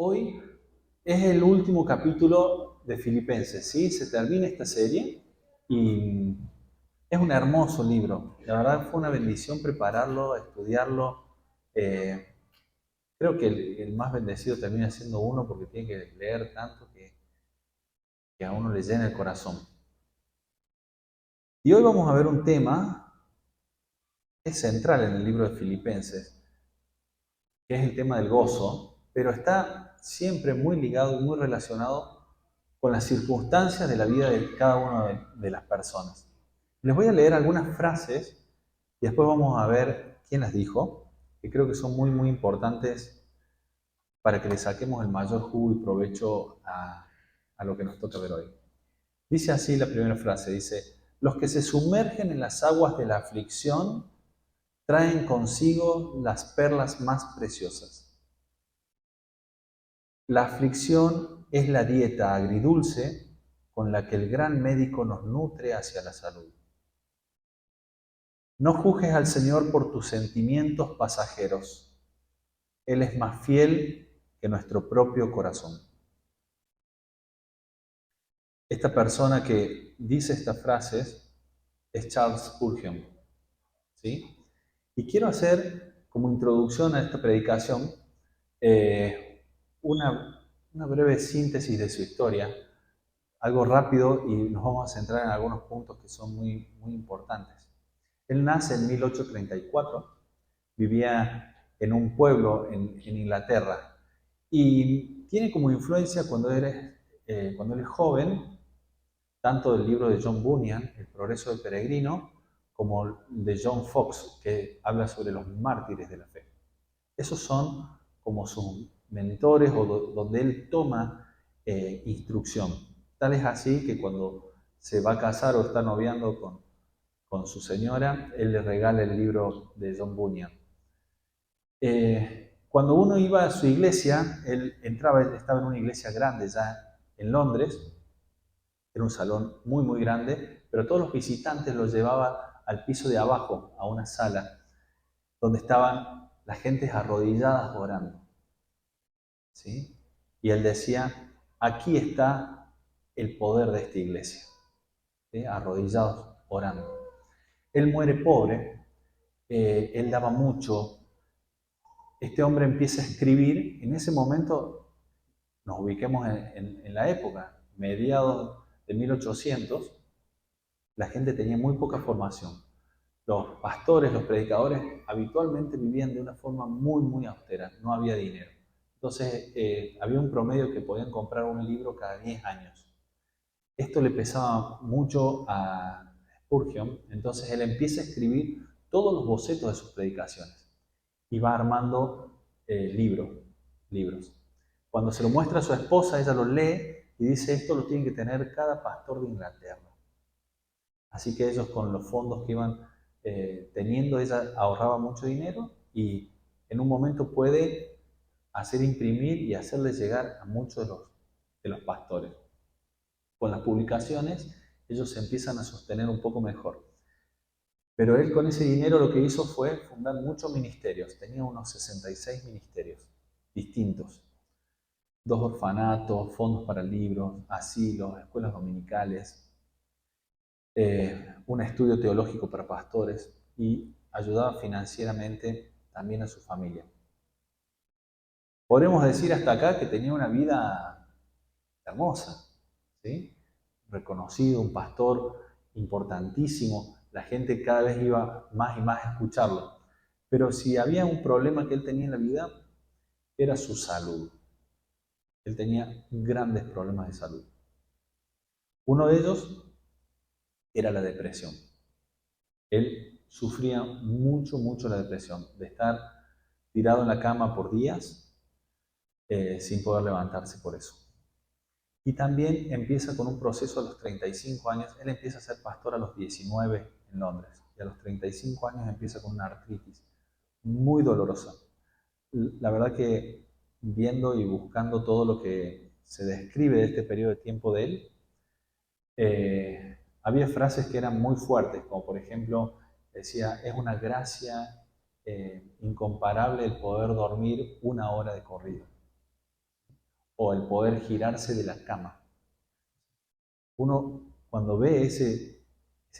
Hoy es el último capítulo de Filipenses, ¿sí? Se termina esta serie y es un hermoso libro. La verdad fue una bendición prepararlo, estudiarlo. Eh, Creo que el más bendecido termina siendo uno porque tiene que leer tanto que a uno le llena el corazón. Y hoy vamos a ver un tema que es central en el libro de Filipenses, que es el tema del gozo, pero está siempre muy ligado y muy relacionado con las circunstancias de la vida de cada una de las personas. Les voy a leer algunas frases y después vamos a ver quién las dijo, que creo que son muy, muy importantes para que le saquemos el mayor jugo y provecho a lo que nos toca ver hoy. Dice así la primera frase, dice, los que se sumergen en las aguas de la aflicción traen consigo las perlas más preciosas. La aflicción es la dieta agridulce con la que el gran médico nos nutre hacia la salud. No juzgues al Señor por tus sentimientos pasajeros. Él es más fiel que nuestro propio corazón. Esta persona que dice estas frases es Charles Spurgeon, ¿sí? Y quiero hacer como introducción a esta predicación eh, una, una breve síntesis de su historia, algo rápido y nos vamos a centrar en algunos puntos que son muy, muy importantes. Él nace en 1834, vivía en un pueblo en Inglaterra y tiene como influencia cuando él es joven, tanto del libro de John Bunyan, El progreso del peregrino, como de John Fox, que habla sobre los mártires de la fe. Esos son como sus mentores o donde él toma instrucción. Tal es así que cuando se va a casar o está noviando con su señora, él le regala el libro de John Bunyan. Cuando uno iba a su iglesia, él estaba en una iglesia grande ya en Londres, era un salón muy, muy grande, pero todos los visitantes los llevaba al piso de abajo, a una sala, donde estaban las gentes arrodilladas orando. ¿Sí? Y él decía, aquí está el poder de esta iglesia, ¿sí? Arrodillados orando. Él muere pobre, él daba mucho. Este hombre empieza a escribir, en ese momento nos ubiquemos en la época, mediados de 1800, la gente tenía muy poca formación. Los pastores, los predicadores, habitualmente vivían de una forma muy, muy austera, no había dinero. Entonces, había un promedio que podían comprar un libro cada 10 años. Esto le pesaba mucho a Spurgeon, entonces él empieza a escribir todos los bocetos de sus predicaciones y va armando libros. Cuando se lo muestra a su esposa, ella lo lee y dice, esto lo tiene que tener cada pastor de Inglaterra. Así que ellos con los fondos que iban teniendo, ella ahorraba mucho dinero y en un momento puede hacer imprimir y hacerles llegar a muchos de los pastores. Con las publicaciones, ellos se empiezan a sostener un poco mejor. Pero él con ese dinero lo que hizo fue fundar muchos ministerios. Tenía unos 66 ministerios distintos. 2 orfanatos, fondos para libros, asilos, escuelas dominicales, un estudio teológico para pastores y ayudaba financieramente también a su familia. Podremos decir hasta acá que tenía una vida hermosa, ¿sí? Reconocido, un pastor importantísimo, la gente cada vez iba más y más a escucharlo. Pero si había un problema que él tenía en la vida, era su salud. Él tenía grandes problemas de salud. Uno de ellos era la depresión. Él sufría mucho, mucho la depresión, de estar tirado en la cama por días sin poder levantarse por eso. Y también empieza con un proceso a los 35 años. Él empieza a ser pastor a los 19 en Londres y a los 35 años empieza con una artritis muy dolorosa. La verdad que viendo y buscando todo lo que se describe de este periodo de tiempo de él, había frases que eran muy fuertes, como por ejemplo decía, es una gracia incomparable el poder dormir 1 hora de corrido. o el poder girarse de la cama. Uno, cuando ve ese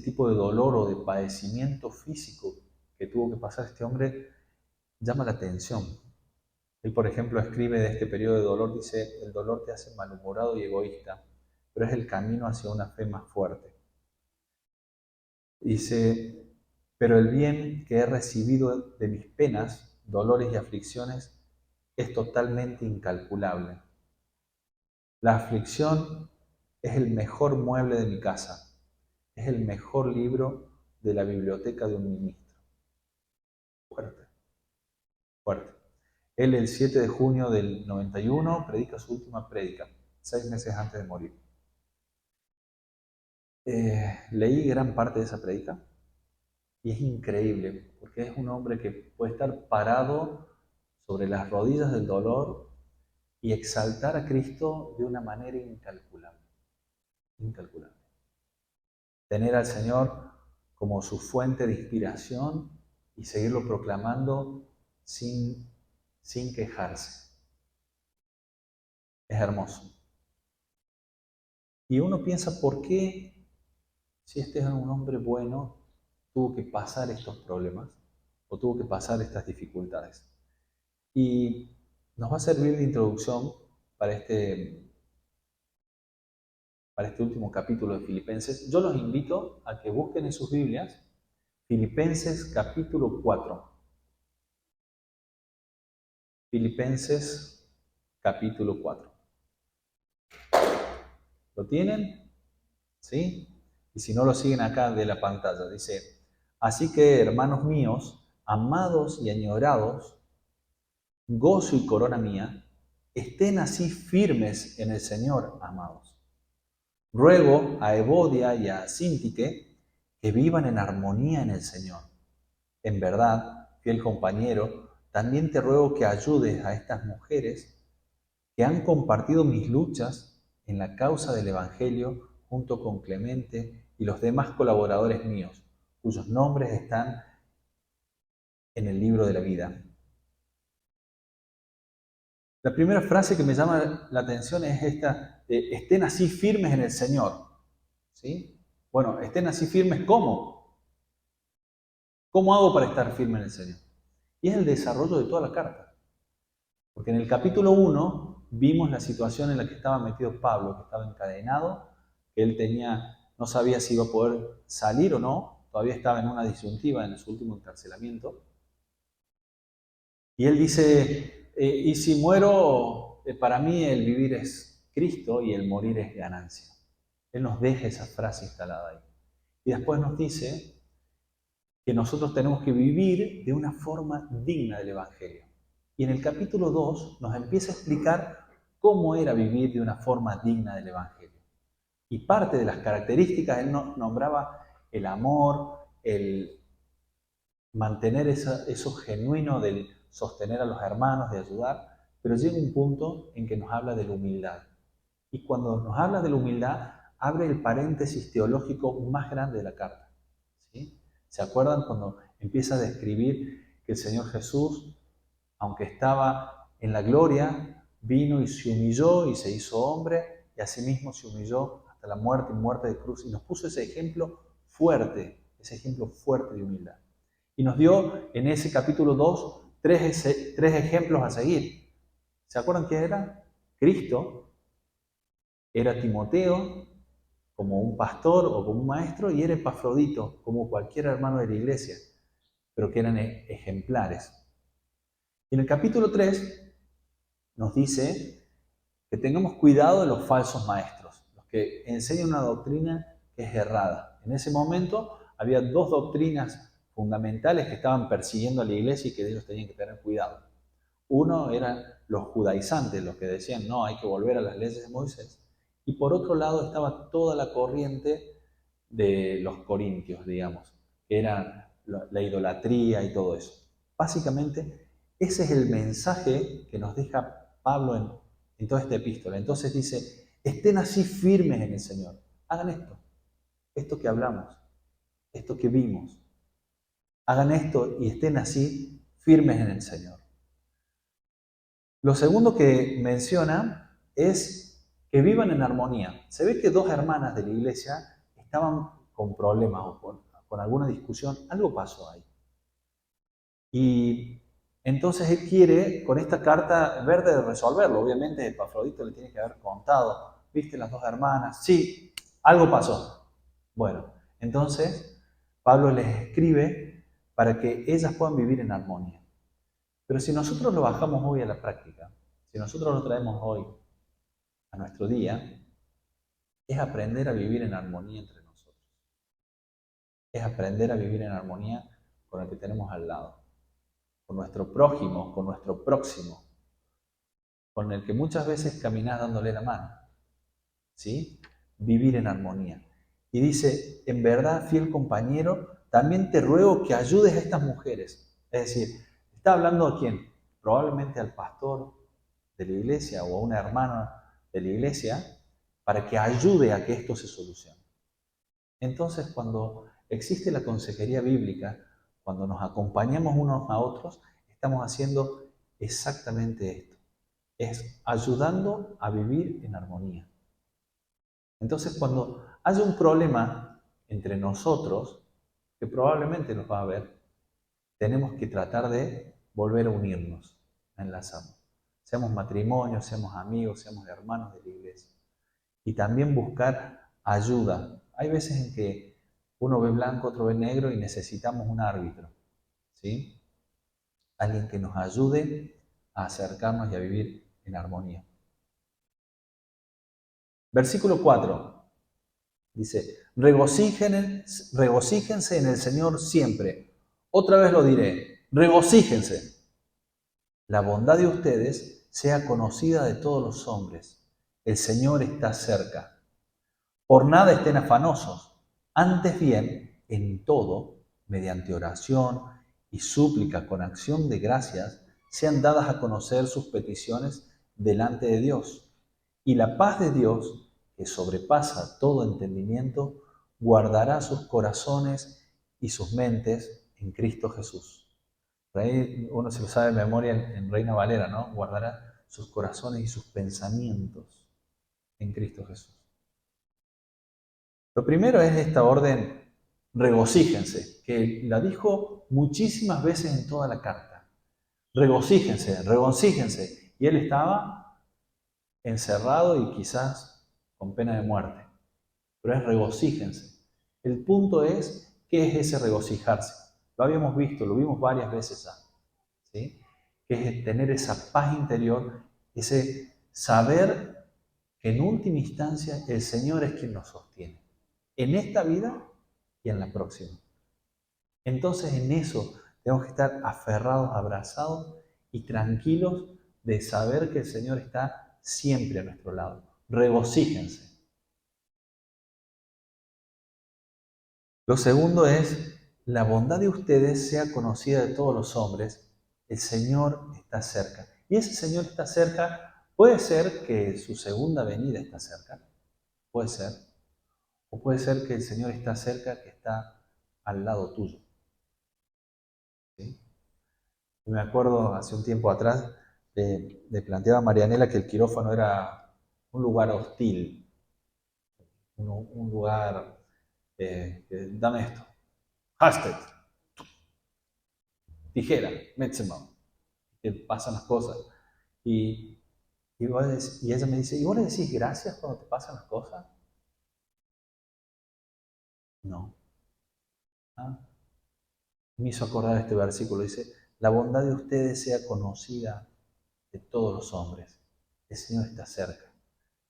tipo de dolor o de padecimiento físico que tuvo que pasar este hombre, llama la atención. Él, por ejemplo, escribe de este periodo de dolor, dice: el dolor te hace malhumorado y egoísta, pero es el camino hacia una fe más fuerte. Dice: pero el bien que he recibido de mis penas, dolores y aflicciones es totalmente incalculable. La aflicción es el mejor mueble de mi casa, es el mejor libro de la biblioteca de un ministro. Fuerte, fuerte. Él, el 7 de junio del 91, predica su última prédica, 6 meses antes de morir. Leí gran parte de esa prédica y es increíble, porque es un hombre que puede estar parado sobre las rodillas del dolor y exaltar a Cristo de una manera incalculable. Incalculable. Tener al Señor como su fuente de inspiración y seguirlo proclamando sin quejarse. Es hermoso. Y uno piensa, ¿por qué, si este es un hombre bueno, tuvo que pasar estos problemas o tuvo que pasar estas dificultades? Y nos va a servir de introducción para este último capítulo de Filipenses. Yo los invito a que busquen en sus Biblias Filipenses capítulo 4. Filipenses capítulo 4. ¿Lo tienen? ¿Sí? Y si no, lo siguen acá de la pantalla. Dice: así que, hermanos míos, amados y añorados, gozo y corona mía, estén así firmes en el Señor, amados. Ruego a Evodia y a Síntique que vivan en armonía en el Señor. En verdad, fiel compañero, también te ruego que ayudes a estas mujeres que han compartido mis luchas en la causa del Evangelio junto con Clemente y los demás colaboradores míos, cuyos nombres están en el libro de la vida. La primera frase que me llama la atención es esta: estén así firmes en el Señor. ¿Sí? Bueno, estén así firmes, ¿cómo? ¿Cómo hago para estar firme en el Señor? Y es el desarrollo de toda la carta. Porque en el capítulo 1 vimos la situación en la que estaba metido Pablo, que estaba encadenado, que él no sabía si iba a poder salir o no, todavía estaba en una disyuntiva en su último encarcelamiento. Y él dice: y si muero, para mí el vivir es Cristo y el morir es ganancia. Él nos deja esa frase instalada ahí. Y después nos dice que nosotros tenemos que vivir de una forma digna del Evangelio. Y en el capítulo 2 nos empieza a explicar cómo era vivir de una forma digna del Evangelio. Y parte de las características, él nombraba el amor, el mantener eso genuino del sostener a los hermanos, de ayudar, pero llega un punto en que nos habla de la humildad. Y cuando nos habla de la humildad, abre el paréntesis teológico más grande de la carta. ¿Sí? ¿Se acuerdan cuando empieza a describir que el Señor Jesús, aunque estaba en la gloria, vino y se humilló y se hizo hombre, y asimismo se humilló hasta la muerte y muerte de cruz, y nos puso ese ejemplo fuerte de humildad? Y nos dio en ese capítulo 2 tres ejemplos a seguir. ¿Se acuerdan qué era? Cristo, era Timoteo como un pastor o como un maestro, y era Epafrodito como cualquier hermano de la iglesia, pero que eran ejemplares. Y en el capítulo 3 nos dice que tengamos cuidado de los falsos maestros, los que enseñan una doctrina que es errada. En ese momento había dos doctrinas fundamentales que estaban persiguiendo a la iglesia y que ellos tenían que tener cuidado. Uno eran los judaizantes, los que decían: no, hay que volver a las leyes de Moisés. Y por otro lado estaba toda la corriente de los corintios, digamos, que eran la idolatría y todo eso. Básicamente, ese es el mensaje que nos deja Pablo en toda esta epístola. Entonces dice: estén así firmes en el Señor. Hagan esto que hablamos, esto que vimos. Hagan esto y estén así firmes en el Señor. Lo segundo que menciona es que vivan en armonía. Se ve que dos hermanas de la iglesia estaban con problemas o con alguna discusión, algo pasó ahí. Y entonces él quiere, con esta carta verde, resolverlo. Obviamente Epafrodito le tiene que haber contado, ¿viste las dos hermanas? Sí, algo pasó. Bueno, entonces Pablo les escribe para que ellas puedan vivir en armonía. Pero si nosotros lo bajamos hoy a la práctica, si nosotros lo traemos hoy a nuestro día, es aprender a vivir en armonía entre nosotros. Es aprender a vivir en armonía con el que tenemos al lado, con nuestro prójimo, con nuestro próximo, con el que muchas veces caminás dándole la mano. ¿Sí? Vivir en armonía. Y dice, en verdad, fiel compañero, también te ruego que ayudes a estas mujeres. Es decir, ¿está hablando a quién? Probablemente al pastor de la iglesia o a una hermana de la iglesia, para que ayude a que esto se solucione. Entonces, cuando existe la consejería bíblica, cuando nos acompañamos unos a otros, estamos haciendo exactamente esto. Es ayudando a vivir en armonía. Entonces, cuando haya un problema entre nosotros, que probablemente nos va a haber, tenemos que tratar de volver a unirnos, a enlazarnos. Seamos matrimonios, seamos amigos, seamos hermanos de la iglesia. Y también buscar ayuda. Hay veces en que uno ve blanco, otro ve negro y necesitamos un árbitro, ¿sí? Alguien que nos ayude a acercarnos y a vivir en armonía. Versículo 4 dice, regocíjense en el Señor siempre. Otra vez lo diré, regocíjense. La bondad de ustedes sea conocida de todos los hombres. El Señor está cerca. Por nada estén afanosos, antes bien, en todo, mediante oración y súplica con acción de gracias, sean dadas a conocer sus peticiones delante de Dios. Y la paz de Dios, que sobrepasa todo entendimiento, guardará sus corazones y sus mentes en Cristo Jesús. Por ahí uno se lo sabe de memoria en Reina Valera, ¿no? Guardará sus corazones y sus pensamientos en Cristo Jesús. Lo primero es esta orden, regocíjense, que la dijo muchísimas veces en toda la carta. Regocíjense, regocíjense. Y él estaba encerrado y quizás con pena de muerte. Pero es regocíjense. El punto es, ¿qué es ese regocijarse? Lo habíamos visto, lo vimos varias veces ya. ¿Sí? Que es tener esa paz interior, ese saber que en última instancia el Señor es quien nos sostiene. En esta vida y en la próxima. Entonces en eso tenemos que estar aferrados, abrazados y tranquilos de saber que el Señor está siempre a nuestro lado. Regocíjense. Lo segundo es, la bondad de ustedes sea conocida de todos los hombres. El Señor está cerca. Y ese Señor está cerca, puede ser que su segunda venida está cerca. Puede ser. O puede ser que el Señor está cerca, que está al lado tuyo. ¿Sí? Me acuerdo hace un tiempo atrás, le planteaba a Marianela que el quirófano era un lugar hostil, un lugar, dame esto, hashtag, tijera, Metzema, que pasan las cosas. Y, y ella me dice, ¿y vos le decís gracias cuando te pasan las cosas? No. ¿Ah? Me hizo acordar este versículo, dice, la bondad de ustedes sea conocida de todos los hombres. El Señor está cerca.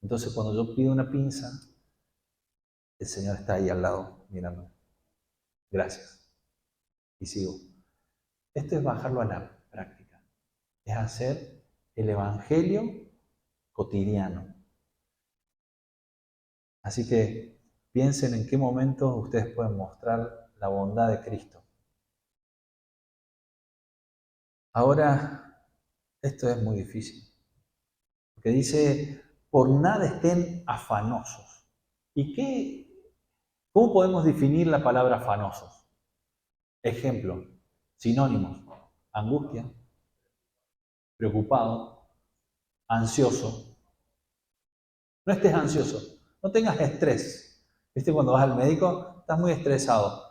Entonces cuando yo pido una pinza, el Señor está ahí al lado, mirando. Gracias. Y sigo. Esto es bajarlo a la práctica. Es hacer el Evangelio cotidiano. Así que piensen en qué momentos ustedes pueden mostrar la bondad de Cristo. Ahora, esto es muy difícil. Porque dice, por nada estén afanosos. ¿Cómo podemos definir la palabra afanosos? Ejemplo, sinónimos, angustia, preocupado, ansioso, No estés ansioso, no tengas estrés. ¿Viste? Cuando vas al médico, estás muy estresado.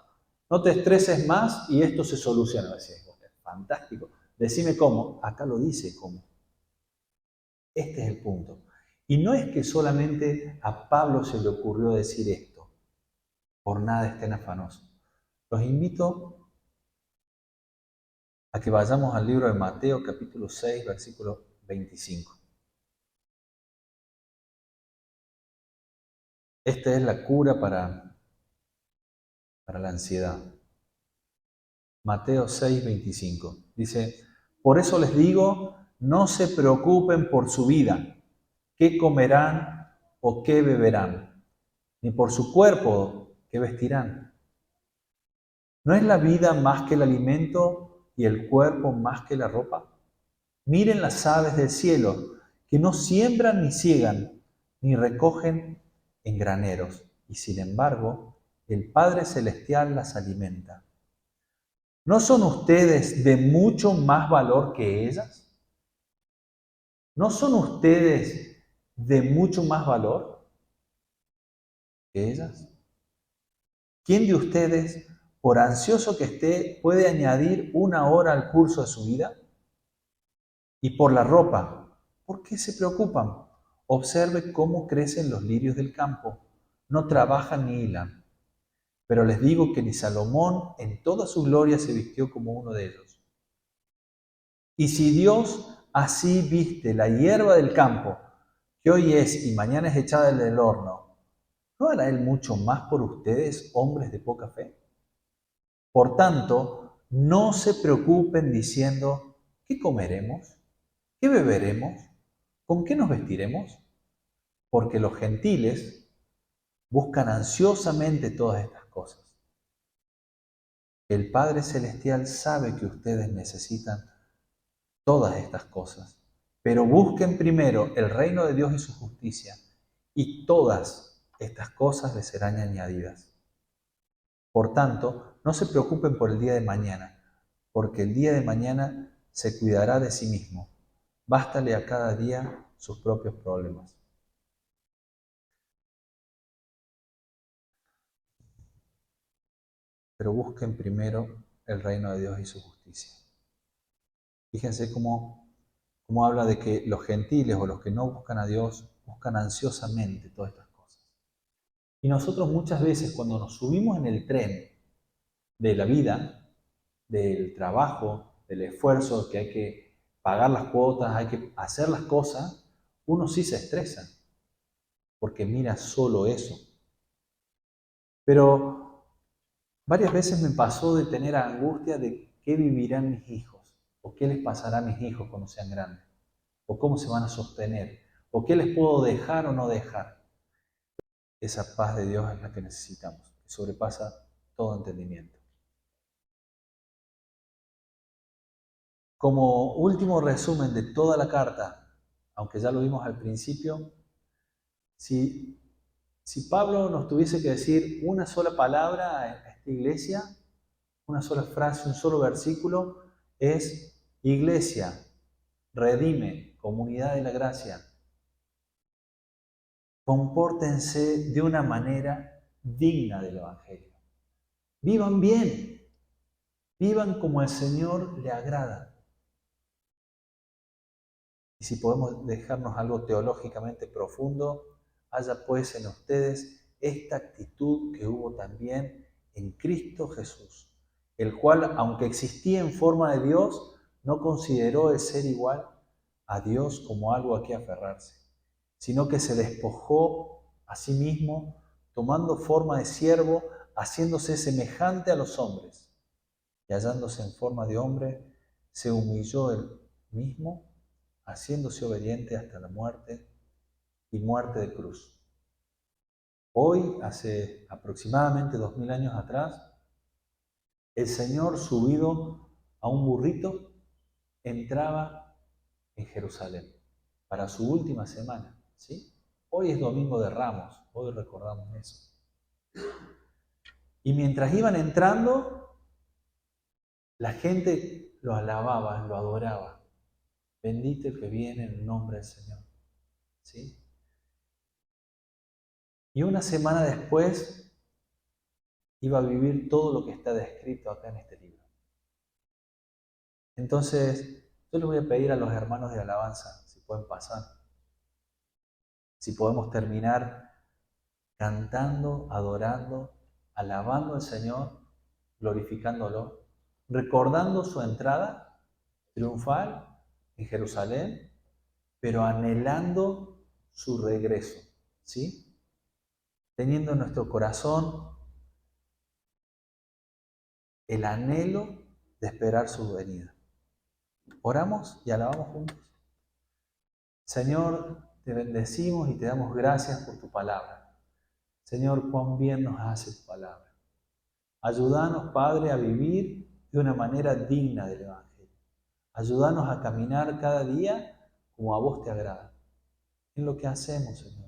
No te estreses más y esto se soluciona. Decís, fantástico. Decime cómo. Acá lo dice cómo. Este es el punto. Y no es que solamente a Pablo se le ocurrió decir esto. Por nada estén afanosos. Los invito a que vayamos al libro de Mateo, capítulo 6, versículo 25. Esta es la cura para la ansiedad. Mateo 6, 25. Dice, por eso les digo, no se preocupen por su vida, qué comerán o qué beberán, ni por su cuerpo, qué vestirán. ¿No es la vida más que el alimento y el cuerpo más que la ropa? Miren las aves del cielo, que no siembran ni ciegan, ni recogen en graneros, y sin embargo, el Padre Celestial las alimenta. ¿No son ustedes de mucho más valor que ellas? ¿No son ustedes de mucho más valor que ellas? ¿Quién de ustedes, por ansioso que esté, puede añadir una hora al curso de su vida? Y por la ropa, ¿por qué se preocupan? Observe cómo crecen los lirios del campo. No trabajan ni hilan. Pero les digo que ni Salomón en toda su gloria se vistió como uno de ellos. Y si Dios así viste la hierba del campo, que hoy es y mañana es echada del horno, ¿no hará Él mucho más por ustedes, hombres de poca fe? Por tanto, no se preocupen diciendo, ¿qué comeremos? ¿Qué beberemos? ¿Con qué nos vestiremos? Porque los gentiles buscan ansiosamente todas estas cosas. El Padre Celestial sabe que ustedes necesitan todas estas cosas, pero busquen primero el reino de Dios y su justicia, y todas estas cosas les serán añadidas. Por tanto, no se preocupen por el día de mañana, porque el día de mañana se cuidará de sí mismo. Bástale a cada día sus propios problemas. Pero busquen primero el reino de Dios y su justicia. Fíjense cómo habla de que los gentiles o los que no buscan a Dios buscan ansiosamente todas estas cosas. Y nosotros muchas veces cuando nos subimos en el tren de la vida, del trabajo, del esfuerzo, que hay que pagar las cuotas, hay que hacer las cosas, uno sí se estresa, porque mira solo eso. Pero varias veces me pasó de tener angustia de qué vivirán mis hijos, o qué les pasará a mis hijos cuando sean grandes, o cómo se van a sostener, o qué les puedo dejar o no dejar. Esa paz de Dios es la que necesitamos, que sobrepasa todo entendimiento. Como último resumen de toda la carta, aunque ya lo vimos al principio, si, si Pablo nos tuviese que decir una sola palabra a esta iglesia, una sola frase, un solo versículo, es iglesia, redime, comunidad de la gracia. Compórtense de una manera digna del Evangelio. Vivan bien, vivan como el Señor le agrada. Y si podemos dejarnos algo teológicamente profundo, haya pues en ustedes esta actitud que hubo también en Cristo Jesús, el cual, aunque existía en forma de Dios, no consideró el ser igual a Dios como algo a que aferrarse, sino que se despojó a sí mismo, tomando forma de siervo, haciéndose semejante a los hombres, y hallándose en forma de hombre, se humilló él mismo, haciéndose obediente hasta la muerte y muerte de cruz. Hoy, hace aproximadamente 2000 años atrás, el Señor subido a un burrito entraba en Jerusalén para su última semana, ¿sí? Hoy es Domingo de Ramos, hoy recordamos eso. Y mientras iban entrando, la gente lo alababa, lo adoraba. Bendito el que viene en el nombre del Señor, ¿sí? Y una semana después iba a vivir todo lo que está descrito acá en este libro. Entonces, yo les voy a pedir a los hermanos de alabanza, si pueden pasar, si podemos terminar cantando, adorando, alabando al Señor, glorificándolo, recordando su entrada triunfal en Jerusalén, pero anhelando su regreso, ¿sí? Teniendo en nuestro corazón el anhelo de esperar su venida. Oramos y alabamos juntos. Señor, te bendecimos y te damos gracias por tu palabra. Señor, cuán bien nos hace tu palabra. Ayúdanos, Padre, a vivir de una manera digna del Evangelio. Ayúdanos a caminar cada día como a vos te agrada. En lo que hacemos, Señor.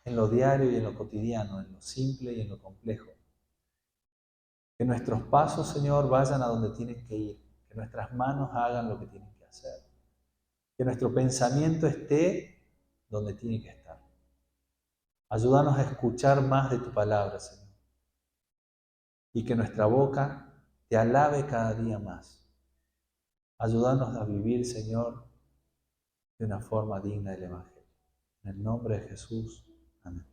En lo diario y en lo cotidiano, en lo simple y en lo complejo. Que nuestros pasos, Señor, vayan a donde tienen que ir. Que nuestras manos hagan lo que tienen que hacer. Que nuestro pensamiento esté donde tiene que estar. Ayúdanos a escuchar más de tu palabra, Señor. Y que nuestra boca te alabe cada día más. Ayúdanos a vivir, Señor, de una forma digna del Evangelio. En el nombre de Jesús. Amén.